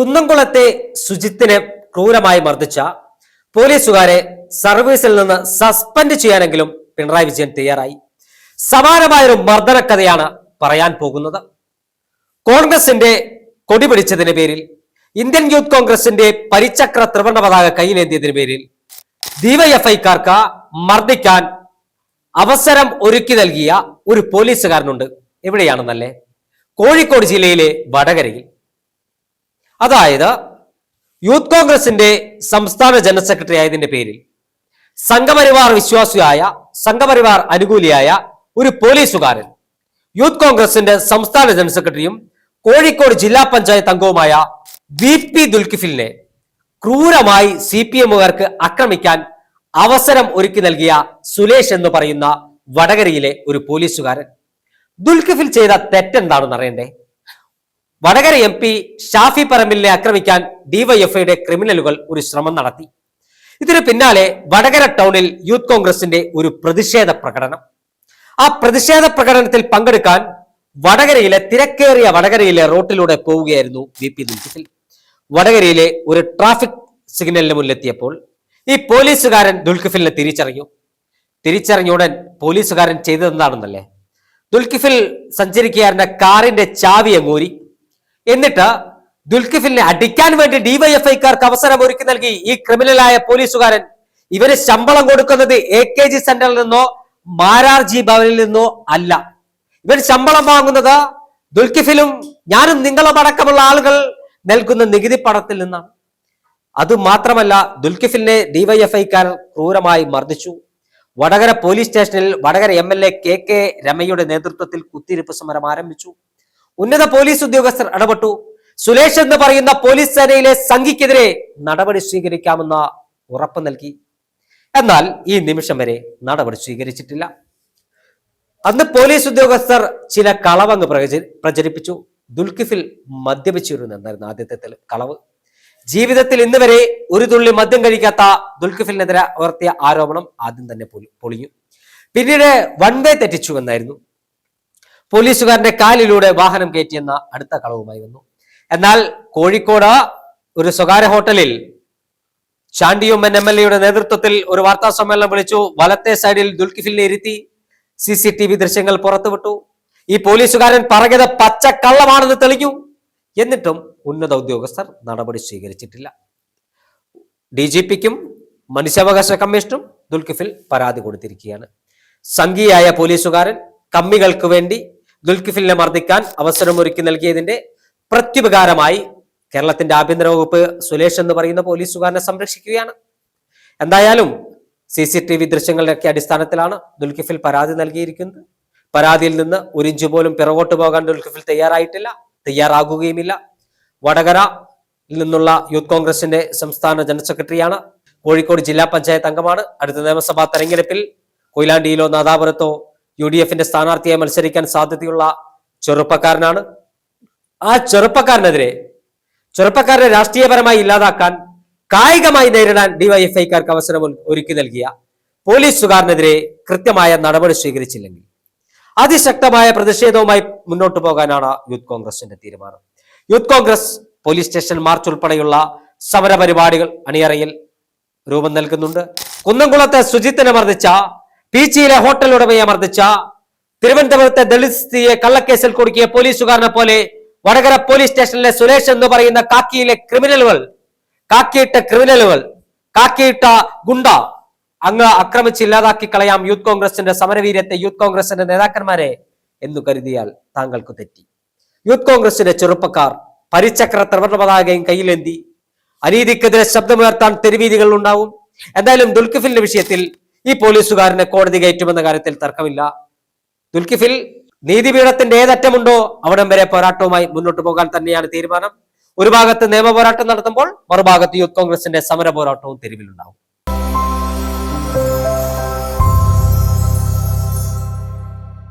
കുന്നംകുളത്തെ സുജിത്തിനെ ക്രൂരമായി മർദ്ദിച്ച പോലീസുകാരെ സർവീസിൽ നിന്ന് സസ്പെൻഡ് ചെയ്യാനെങ്കിലും പിണറായി വിജയൻ തയ്യാറായി. സമാനമായൊരു മർദ്ദന കഥയാണ് പറയാൻ പോകുന്നത്. കോൺഗ്രസിന്റെ കൊടി പിടിച്ചതിന് പേരിൽ, ഇന്ത്യൻ യൂത്ത് കോൺഗ്രസിന്റെ പരിചക്ര ത്രിവർണ്ണ പതാക കയ്യിലേന്തിയതിന് പേരിൽ ഡിവൈഎഫ്ഐക്കാർക്ക് മർദ്ദിക്കാൻ അവസരം ഒരുക്കി നൽകിയ ഒരു പോലീസുകാരനുണ്ട്. എവിടെയാണെന്നല്ലേ? കോഴിക്കോട് ജില്ലയിലെ വടകരയിൽ. അതായത് യൂത്ത് കോൺഗ്രസിന്റെ സംസ്ഥാന ജനറൽ സെക്രട്ടറി ആയതിന്റെ പേരിൽ സംഘപരിവാർ വിശ്വാസിയായ, സംഘപരിവാർ അനുകൂലിയായ ഒരു പോലീസുകാരൻ യൂത്ത് കോൺഗ്രസിന്റെ സംസ്ഥാന ജനറൽ സെക്രട്ടറിയും കോഴിക്കോട് ജില്ലാ പഞ്ചായത്ത് അംഗവുമായ VP ദുൽകിഫിലിനെ ക്രൂരമായി CPMകാർക്ക് ആക്രമിക്കാൻ അവസരം ഒരുക്കി നൽകിയ സുലേഷ് എന്ന് പറയുന്ന വടകരയിലെ ഒരു പോലീസുകാരൻ. ദുൽകിഫിൽ ചെയ്ത തെറ്റെന്താണെന്ന് അറിയണ്ടേ? വടകര MP ഷാഫി പറമ്പിലിനെ ആക്രമിക്കാൻ ഡിവൈഎഫ്ഐയുടെ ക്രിമിനലുകൾ ഒരു ശ്രമം നടത്തി. ഇതിന് പിന്നാലെ വടകര ടൗണിൽ യൂത്ത് കോൺഗ്രസിന്റെ ഒരു പ്രതിഷേധ പ്രകടനം. ആ പ്രതിഷേധ പ്രകടനത്തിൽ പങ്കെടുക്കാൻ തിരക്കേറിയ വടകരയിലെ റോട്ടിലൂടെ പോവുകയായിരുന്നു VP ദുൽകിഫിൽ. വടകരയിലെ ഒരു ട്രാഫിക് സിഗ്നലിന് മുന്നിലെത്തിയപ്പോൾ ഈ പോലീസുകാരൻ ദുൽകിഫിലിനെ തിരിച്ചറിഞ്ഞ ഉടൻ പോലീസുകാരൻ ചെയ്തതെന്താണെന്നല്ലേ? ദുൽകിഫിൽ സഞ്ചരിക്കുകയായിരുന്ന കാറിന്റെ ചാവി അങ്ങൂരി. എന്നിട്ട് ദുൽകിഫിലിനെ അടിക്കാൻ വേണ്ടി ഡിവൈഎഫ്ഐക്കാർക്ക് അവസരം ഒരുക്കി നൽകി ഈ ക്രിമിനലായ പോലീസുകാരൻ. ഇവന് ശമ്പളം കൊടുക്കുന്നത് AKG സെന്ററിൽ നിന്നോ മാരാർജി ഭവനിൽ നിന്നോ അല്ല. ഇവൻ ശമ്പളം വാങ്ങുന്നത് ദുൽകിഫിലും ഞാനും നിങ്ങളും അടക്കമുള്ള ആളുകൾ നൽകുന്ന നികുതി പണത്തിൽ നിന്നാണ്. അതുമാത്രമല്ല, ദുൽകിഫിലിനെ ഡിവൈഎഫ്ഐക്കാർ ക്രൂരമായി മർദ്ദിച്ചു. വടകര പോലീസ് സ്റ്റേഷനിൽ വടകര MLA KK രമയുടെ നേതൃത്വത്തിൽ കുത്തിയിരിപ്പ് സമരം ആരംഭിച്ചു. ഉന്നത പോലീസ് ഉദ്യോഗസ്ഥർ ഇടപെട്ടു. സുലേഷ് എന്ന് പറയുന്ന പോലീസ് സേനയിലെ സംഘിക്കെതിരെ നടപടി സ്വീകരിക്കാമെന്ന ഉറപ്പ് നൽകി. എന്നാൽ ഈ നിമിഷം വരെ നടപടി സ്വീകരിച്ചിട്ടില്ല. അന്ന് പോലീസ് ഉദ്യോഗസ്ഥർ ചില കളവങ്ങ് പ്രചരിപ്പിച്ചു. ദുൽകിഫിൽ മദ്യപിച്ചിരുന്നു എന്നായിരുന്നു ആദ്യത്തെ കളവ്. ജീവിതത്തിൽ ഇന്ന് വരെ ഒരു തുള്ളി മദ്യം കഴിക്കാത്ത ദുൽകിഫിലിനെതിരെ ഉയർത്തിയ ആരോപണം ആദ്യം തന്നെ പൊളിഞ്ഞു. പിന്നീട് വൺ വേ തെറ്റിച്ചു എന്നായിരുന്നു. പോലീസുകാരന്റെ കാലിലൂടെ വാഹനം കയറ്റിയെന്ന അടുത്ത കളവുമായി വന്നു. എന്നാൽ കോഴിക്കോട് ഒരു സ്വകാര്യ ഹോട്ടലിൽ ചാണ്ടിയുമ്മൻ MLA നേതൃത്വത്തിൽ ഒരു വാർത്താ സമ്മേളനം വിളിച്ചു. വലത്തെ സൈഡിൽ ദുൽകിഫിലിനെ ഇരുത്തി CCTV ദൃശ്യങ്ങൾ പുറത്തുവിട്ടു. ഈ പോലീസുകാരൻ പറഞ്ഞത് പച്ചക്കള്ളമാണെന്ന് തെളിഞ്ഞു. എന്നിട്ടും ഉന്നത ഉദ്യോഗസ്ഥർ നടപടി സ്വീകരിച്ചിട്ടില്ല. DGPക്കും മനുഷ്യാവകാശ കമ്മീഷനും ദുൽകിഫിൽ പരാതി കൊടുത്തിരിക്കുകയാണ്. സംഘിയായ പോലീസുകാരൻ കമ്മികൾക്ക് വേണ്ടി ദുൽകിഫിലിനെ മർദ്ദിക്കാൻ അവസരമൊരുക്കി നൽകിയതിന്റെ പ്രത്യുപകാരമായി കേരളത്തിന്റെ ആഭ്യന്തര വകുപ്പ് സുലേഷ് എന്ന് പറയുന്ന പോലീസുകാരനെ സംരക്ഷിക്കുകയാണ്. എന്തായാലും CCTV ദൃശ്യങ്ങളുടെ അടിസ്ഥാനത്തിലാണ് ദുൽകിഫിൽ പരാതി നൽകിയിരിക്കുന്നത്. പരാതിയിൽ നിന്ന് ഒരു ഇഞ്ച് പോലും പിറകോട്ട് പോകാൻ ദുൽകിഫിൽ തയ്യാറാകുകയുമില്ല. വടകരയിൽ നിന്നുള്ള യൂത്ത് കോൺഗ്രസിന്റെ സംസ്ഥാന ജനറൽ സെക്രട്ടറിയാണ്. കോഴിക്കോട് ജില്ലാ പഞ്ചായത്ത് അംഗമാണ്. അടുത്ത നിയമസഭാ തെരഞ്ഞെടുപ്പിൽ കൊയിലാണ്ടിയിലോ നാദാപുരത്തോ UDFന്റെ സ്ഥാനാർത്ഥിയായി മത്സരിക്കാൻ സാധ്യതയുള്ള ചെറുപ്പക്കാരനാണ്. ആ ചെറുപ്പക്കാരനെ രാഷ്ട്രീയപരമായി ഇല്ലാതാക്കാൻ, കായികമായി നേരിടാൻ ഡിവൈഎഫ്ഐക്കാർക്ക് അവസരം ഒരുക്കി നൽകിയ പോലീസുകാരനെതിരെ കൃത്യമായ നടപടി സ്വീകരിച്ചില്ലെങ്കിൽ അതിശക്തമായ പ്രതിഷേധവുമായി മുന്നോട്ട് പോകാനാണ് യൂത്ത് കോൺഗ്രസിന്റെ തീരുമാനം. Youth Congress police station March ഉൾപ്പെടെയുള്ള സമര പരിപാടികൾ അണിയറയിൽ രൂപം നൽകുന്നുണ്ട്. കുന്നംകുളത്തെ സുജിത്തിനെ മർദ്ദിച്ച, പീച്ചിയിലെ ഹോട്ടൽ ഉടമയെ മർദ്ദിച്ച, തിരുവനന്തപുരത്തെ ദളിത് സ്ത്രീയെ കള്ളക്കേസിൽ കുടുക്കിയ പോലീസുകാരനെ പോലെ വടകര പോലീസ് സ്റ്റേഷനിലെ സുരേഷ് എന്ന് പറയുന്ന കാക്കിയിട്ട ഗുണ്ട അങ്ങ് ആക്രമിച്ച് ഇല്ലാതാക്കി കളയാം യൂത്ത് കോൺഗ്രസിന്റെ സമരവീര്യത്തെ, യൂത്ത് കോൺഗ്രസിന്റെ നേതാക്കന്മാരെ എന്ന് കരുതിയാൽ താങ്കൾക്ക് തെറ്റി. യൂത്ത് കോൺഗ്രസിന്റെ ചെറുപ്പക്കാർ പരിചക്ര ത്രിവർണ്ണ പതാകയും കയ്യിലേന്തി അനീതിക്കെതിരെ ശബ്ദമുയർത്താൻ തെരുവീതികൾ ഉണ്ടാവും. എന്തായാലും ദുൽകിഫിലിന്റെ വിഷയത്തിൽ ഈ പോലീസുകാരനെ കോടതി കയറ്റുമെന്ന കാര്യത്തിൽ തർക്കമില്ല. ദുൽകിഫിൽ നീതിപീഠത്തിന്റെ ഏതറ്റമുണ്ടോ അവിടം വരെ പോരാട്ടവുമായി മുന്നോട്ട് പോകാൻ തന്നെയാണ് തീരുമാനം. ഒരു ഭാഗത്ത് നിയമ പോരാട്ടം നടത്തുമ്പോൾ മറുഭാഗത്ത് യൂത്ത് കോൺഗ്രസിന്റെ സമര പോരാട്ടവും തെരുവിലുണ്ടാവും.